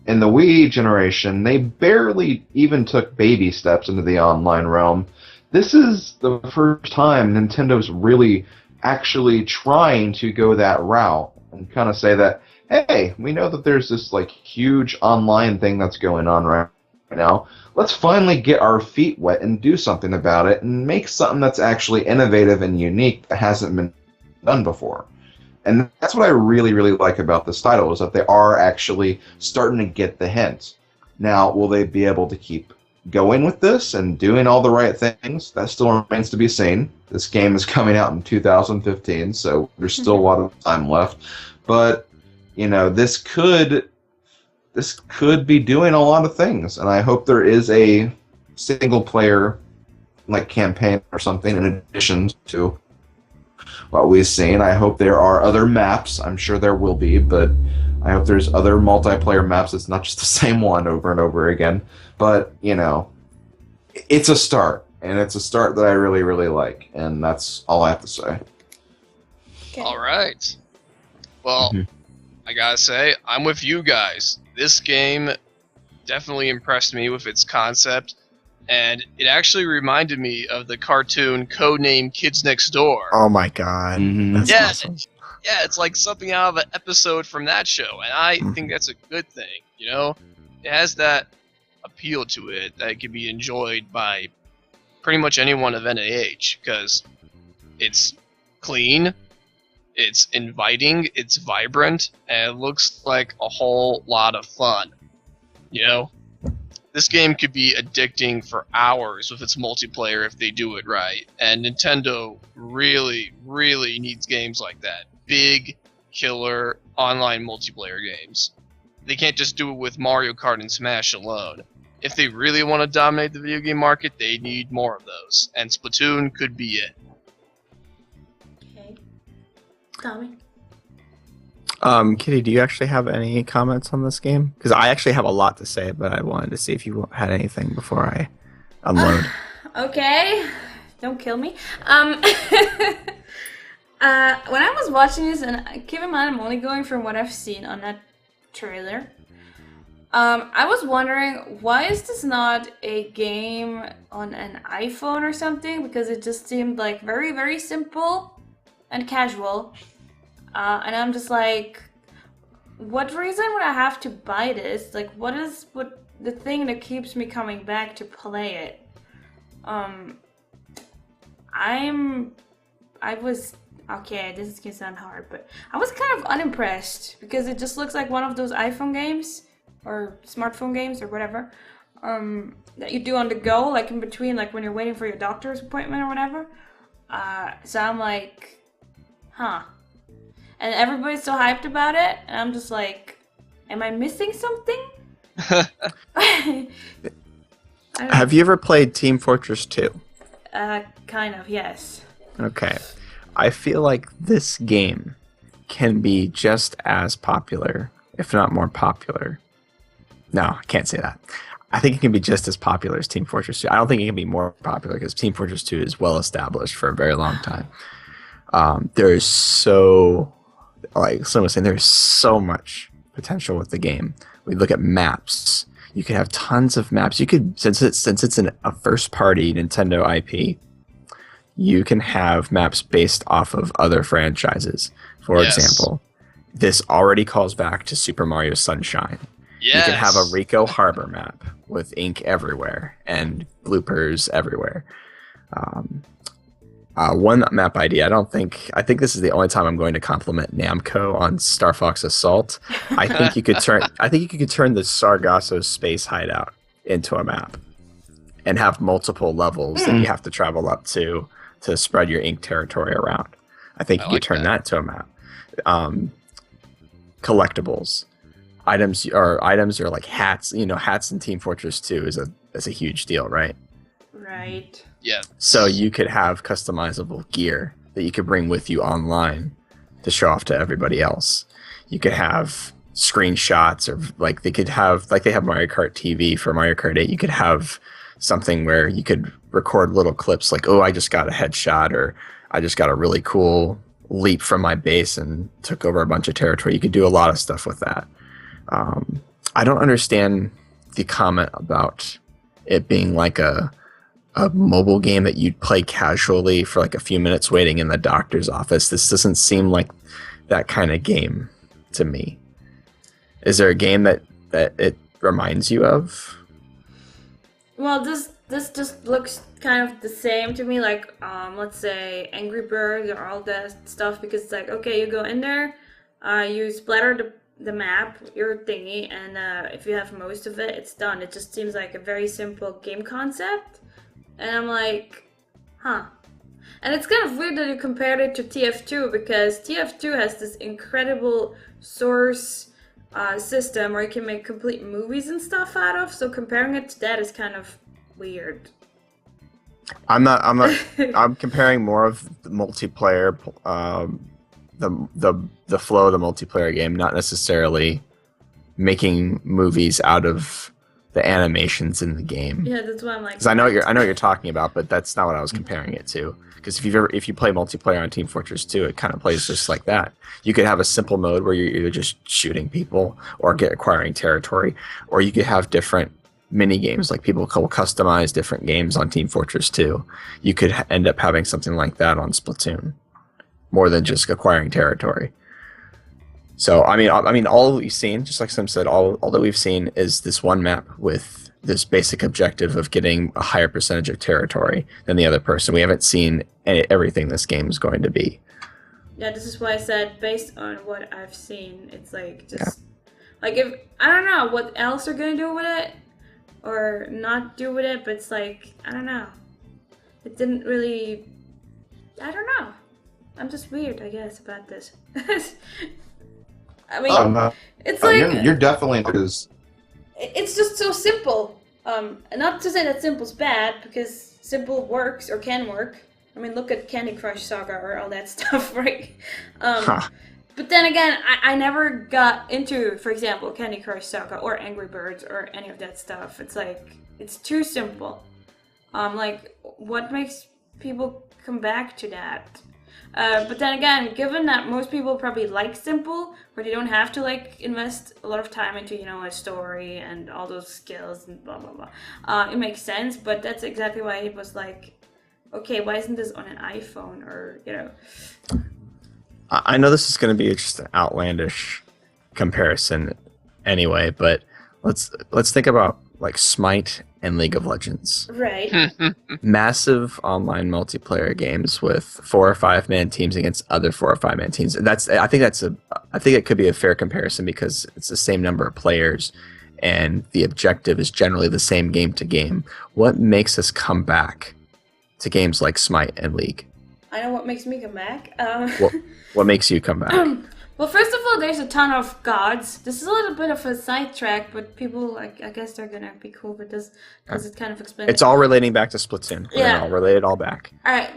[SPEAKER 2] In the Wii generation, they barely even took baby steps into the online realm. This is the first time Nintendo's really actually trying to go that route and kind of say that, hey, we know that there's this like huge online thing that's going on right now. Let's finally get our feet wet and do something about it and make something that's actually innovative and unique that hasn't been done before. And that's what I really, really like about this title, is that they are actually starting to get the hint. Now, will they be able to keep going with this and doing all the right things, that still remains to be seen. This game is coming out in 2015, so there's still a lot of time left. But, you know, this could be doing a lot of things, and I hope there is a single player like campaign or something in addition to what we've seen. I hope there are other maps. I'm sure there will be, but I hope there's other multiplayer maps. It's not just the same one over and over again. But, you know, it's a start, and it's a start that I really, really like, and that's all I have to say.
[SPEAKER 1] Okay.
[SPEAKER 3] All right. Well, I gotta say, I'm with you guys. This game definitely impressed me with its concept, and it actually reminded me of the cartoon Codename Kids Next Door.
[SPEAKER 4] Oh my god. That's
[SPEAKER 3] Yeah,
[SPEAKER 4] awesome.
[SPEAKER 3] yeah, it's like something out of an episode from that show, and I think that's a good thing, you know? It has that appeal to it that can be enjoyed by pretty much anyone of any age, because it's clean, it's inviting, it's vibrant, and it looks like a whole lot of fun. You know? This game could be addicting for hours with its multiplayer if they do it right, and Nintendo really, really needs games like that. Big, killer, online multiplayer games. They can't just do it with Mario Kart and Smash alone. If they really want to dominate the video game market, they need more of those, and Splatoon could be it.
[SPEAKER 1] Okay. Tommy?
[SPEAKER 4] Kitty, do you actually have any comments on this game? Because I actually have a lot to say, but I wanted to see if you had anything before I unload.
[SPEAKER 1] Okay. Don't kill me. When I was watching this, and keep in mind I'm only going from what I've seen on that trailer, I was wondering, why is this not a game on an iPhone or something? Because it just seemed like very, very simple and casual. And I'm just like, what reason would I have to buy this? Like, what the thing that keeps me coming back to play it? Okay, this is gonna sound hard, but I was kind of unimpressed because it just looks like one of those iPhone games or smartphone games or whatever that you do on the go, like in between, like when you're waiting for your doctor's appointment or whatever. So I'm like, huh. And everybody's so hyped about it, and I'm just like, am I missing something?
[SPEAKER 4] Have you ever played Team Fortress 2?
[SPEAKER 1] Kind of, yes.
[SPEAKER 4] Okay. I feel like this game can be just as popular, if not more popular. No, I can't say that. I think it can be just as popular as Team Fortress 2. I don't think it can be more popular because Team Fortress 2 is well established for a very long time. There's so, like someone was saying, there's so much potential with the game. We look at maps. You could have tons of maps. You could, since it's a first-party Nintendo IP, you can have maps based off of other franchises. For example, this already calls back to Super Mario Sunshine.
[SPEAKER 3] Yes.
[SPEAKER 4] You can have a Rico Harbor map with ink everywhere and bloopers everywhere. One map idea, I think this is the only time I'm going to compliment Namco on Star Fox Assault. I think you could turn the Sargasso space hideout into a map and have multiple levels that you have to travel up to spread your ink territory around. I think you could turn that to a map. Collectibles. Items are like hats. You know, hats in Team Fortress 2 is a huge deal, right?
[SPEAKER 1] Right.
[SPEAKER 3] Yeah.
[SPEAKER 4] So you could have customizable gear that you could bring with you online to show off to everybody else. You could have screenshots, or like they have Mario Kart TV for Mario Kart 8. You could have something where you could record little clips like, oh, I just got a headshot, or I just got a really cool leap from my base and took over a bunch of territory. You could do a lot of stuff with that. I don't understand the comment about it being like a mobile game that you'd play casually for like a few minutes waiting in the doctor's office. This doesn't seem like that kind of game to me. Is there a game that it reminds you of?
[SPEAKER 1] Well, this just looks kind of the same to me, like let's say Angry Birds or all that stuff, because it's like, okay, you go in there, you splatter the the map, your thingy, and if you have most of it, it's done. It just seems like a very simple game concept. And I'm like, huh. And it's kind of weird that you compared it to TF2, because TF2 has this incredible source system where you can make complete movies and stuff out of, so comparing it to that is kind of weird.
[SPEAKER 4] I'm not. I'm comparing more of the multiplayer, the flow of the multiplayer game, not necessarily making movies out of the animations in the game.
[SPEAKER 1] Yeah, that's why I'm like.
[SPEAKER 4] Because I know what you're talking about, but that's not what I was comparing it to. Because if you play multiplayer on Team Fortress 2, it kind of plays just like that. You could have a simple mode where you're either just shooting people or acquiring territory, or you could have different mini games, like people will customize different games on Team Fortress 2. You could end up having something like that on Splatoon, more than just acquiring territory. So I mean, all that we've seen, just like Sim said, all that we've seen is this one map with this basic objective of getting a higher percentage of territory than the other person. We haven't seen everything this game is going to be.
[SPEAKER 1] Yeah, this is why I said based on what I've seen, it's like just like if I don't know what else they're gonna do with it or not do with it, but it's like I don't know. It didn't really. I don't know. I'm just weird, I guess, about this. I mean, it's like
[SPEAKER 2] you're definitely because
[SPEAKER 1] it's just so simple. And not to say that simple's bad, because simple works or can work. I mean, look at Candy Crush Saga or all that stuff, right? But then again, I never got into, for example, Candy Crush Saga or Angry Birds or any of that stuff. It's like it's too simple. Like, what makes people come back to that? But then again, given that most people probably like simple, where they don't have to like invest a lot of time into, a story and all those skills and blah blah blah, it makes sense. But that's exactly why it was like, okay, why isn't this on an iPhone or
[SPEAKER 4] I know this is going to be just an outlandish comparison, anyway, but let's think about like Smite and League of Legends.
[SPEAKER 1] Right.
[SPEAKER 4] Massive online multiplayer games with 4 or 5 man teams against other 4 or 5 man teams. I think it could be a fair comparison because it's the same number of players and the objective is generally the same game to game. What makes us come back to games like Smite and League?
[SPEAKER 1] I know what makes me come back.
[SPEAKER 4] What makes you come back?
[SPEAKER 1] Well, first of all, there's a ton of gods. This is a little bit of a sidetrack, but people, I guess they're gonna be cool with this because it kind of explains.
[SPEAKER 4] It's all relating back to Splatoon.
[SPEAKER 1] Yeah,
[SPEAKER 4] all related all back.
[SPEAKER 1] All right,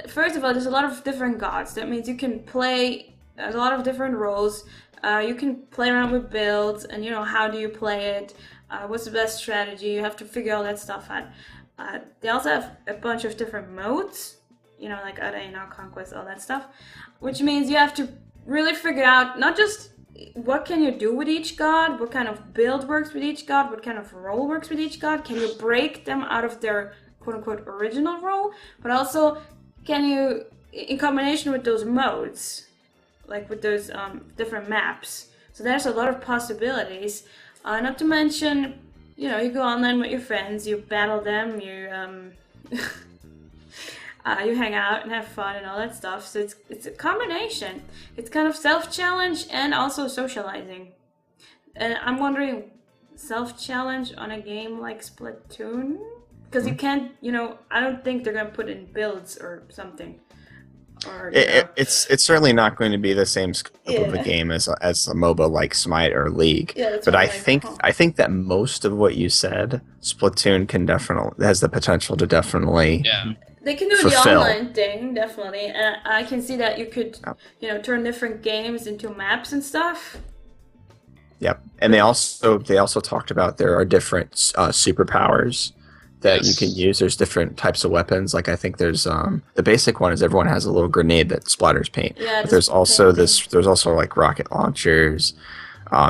[SPEAKER 1] first of all, there's a lot of different gods. That means you can play a lot of different roles. You can play around with builds, and how do you play it? What's the best strategy? You have to figure all that stuff out. They also have a bunch of different modes. Like Arena, Conquest, all that stuff, which means you have to really figure out not just what can you do with each god, what kind of build works with each god, what kind of role works with each god, can you break them out of their quote-unquote original role, but also can you, in combination with those modes, like with those different maps. So there's a lot of possibilities, not to mention, you go online with your friends, you battle them, you hang out and have fun and all that stuff. So it's a combination. It's kind of self-challenge and also socializing. And I'm wondering, self-challenge on a game like Splatoon? Because you can't, I don't think they're going to put in builds or something. Or,
[SPEAKER 4] it's certainly not going to be the same scope of a game as a MOBA like Smite or League.
[SPEAKER 1] Yeah,
[SPEAKER 4] but I think that most of what you said, Splatoon has the potential to definitely.
[SPEAKER 3] Yeah.
[SPEAKER 1] They can do
[SPEAKER 4] fulfill.
[SPEAKER 1] The online thing, definitely. And I can see that you could, turn different games into maps and stuff.
[SPEAKER 4] Yep. And they also talked about there are different superpowers that you can use. There's different types of weapons. Like I think there's the basic one is everyone has a little grenade that splatters paint. Yeah, but there's also like rocket launchers.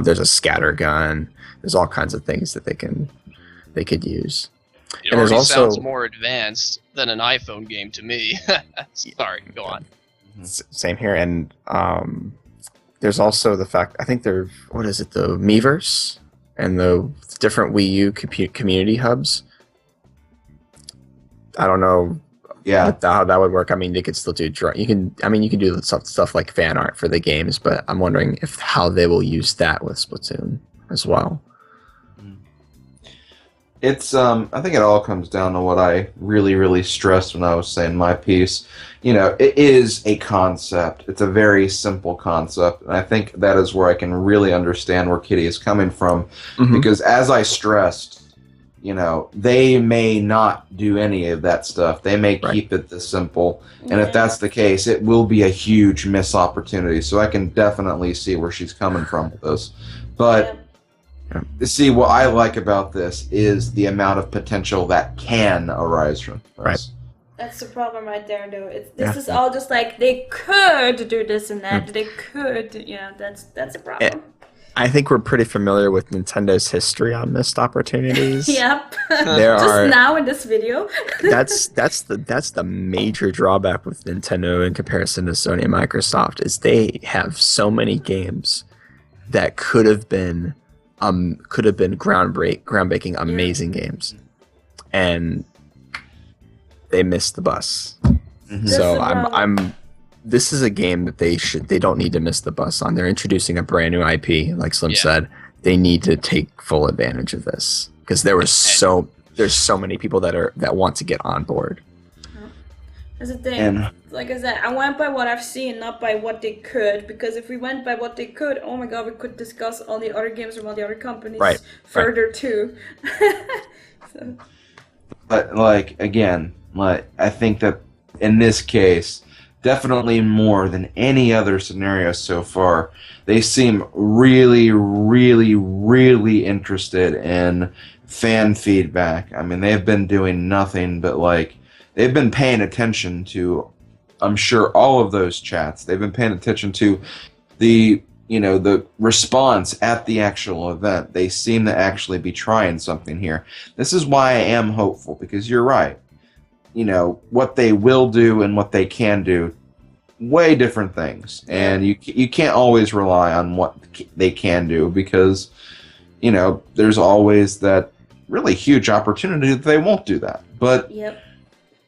[SPEAKER 4] There's a scatter gun. There's all kinds of things that they could use.
[SPEAKER 3] It already sounds more advanced than an iPhone game to me. Sorry, go on.
[SPEAKER 4] Same here, and there's also the fact I think the Miiverse and the different Wii U community hubs. I don't know
[SPEAKER 2] Yeah.
[SPEAKER 4] how that would work. I mean, they could still do you can do stuff like fan art for the games, but I'm wondering how they will use that with Splatoon as well.
[SPEAKER 2] It's I think it all comes down to what I really, really stressed when I was saying my piece. It is a concept. It's a very simple concept, and I think that is where I can really understand where Kitty is coming from.
[SPEAKER 4] Mhm.
[SPEAKER 2] Because as I stressed, they may not do any of that stuff. They may keep it this simple, and if that's the case, it will be a huge missed opportunity. So I can definitely see where she's coming from with this. But see, what I like about this is the amount of potential that can arise from this.
[SPEAKER 4] Right.
[SPEAKER 1] That's the problem right there, though. This is all just like they could do this and that. They could, that's a problem.
[SPEAKER 4] I think we're pretty familiar with Nintendo's history on missed opportunities.
[SPEAKER 1] Yep.
[SPEAKER 4] There
[SPEAKER 1] just
[SPEAKER 4] are
[SPEAKER 1] now in this video.
[SPEAKER 4] that's the major drawback with Nintendo in comparison to Sony and Microsoft is they have so many games that could have been groundbreaking, amazing games, and they missed the bus.
[SPEAKER 2] Mm-hmm.
[SPEAKER 4] So this is a game that they don't need to miss the bus on. They're introducing a brand new IP, like Slim said. They need to take full advantage of this because there's so many people that want to get on board.
[SPEAKER 1] That's the thing. Like I said, I went by what I've seen, not by what they could. Because if we went by what they could, oh my god, we could discuss all the other games from all the other companies further too. So.
[SPEAKER 2] But I think that in this case, definitely more than any other scenario so far, they seem really, really, really interested in fan feedback. I mean, they've been doing nothing but they've been paying attention to, I'm sure, all of those chats. They've been paying attention to the response at the actual event. They seem to actually be trying something here. This is why I am hopeful, because you're right. What they will do and what they can do, way different things. And you can't always rely on what they can do because, there's always that really huge opportunity that they won't do that. But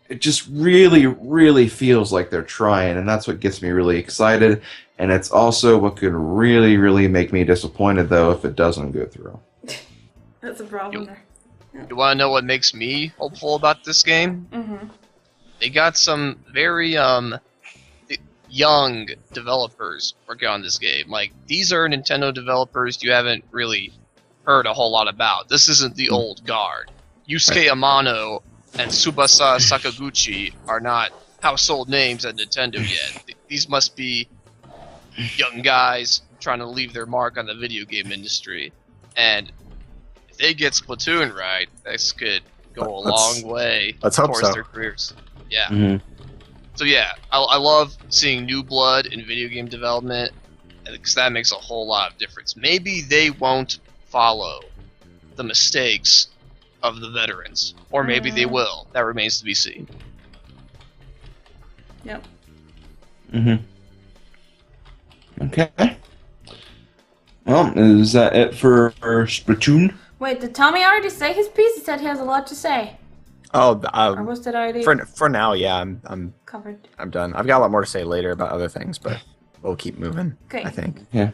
[SPEAKER 2] it just really, really feels like they're trying, and that's what gets me really excited. And it's also what could really, really make me disappointed, though, if it doesn't go through.
[SPEAKER 1] That's a problem there.
[SPEAKER 3] You want to know what makes me hopeful about this game?
[SPEAKER 1] Mm-hmm.
[SPEAKER 3] They got some very young developers working on this game. These are Nintendo developers you haven't really heard a whole lot about. This isn't the old guard. Yusuke Amano and Tsubasa Sakaguchi are not household names at Nintendo yet. These must be young guys trying to leave their mark on the video game industry. And if they get Splatoon right, this could go a long way towards their careers. Yeah.
[SPEAKER 2] Mm-hmm.
[SPEAKER 3] So yeah, I love seeing new blood in video game development because that makes a whole lot of difference. Maybe they won't follow the mistakes of the veterans, or maybe they will. That remains to be seen.
[SPEAKER 1] Yep.
[SPEAKER 2] Mm-hmm. Okay. Well, is that it for Splatoon?
[SPEAKER 1] Wait, did Tommy already say his piece? He said he has a lot to say.
[SPEAKER 4] Oh,
[SPEAKER 1] or was that already
[SPEAKER 4] for now? Yeah, I'm
[SPEAKER 1] covered?
[SPEAKER 4] I'm done. I've got a lot more to say later about other things, but we'll keep moving.
[SPEAKER 1] Okay.
[SPEAKER 4] I think.
[SPEAKER 2] Yeah.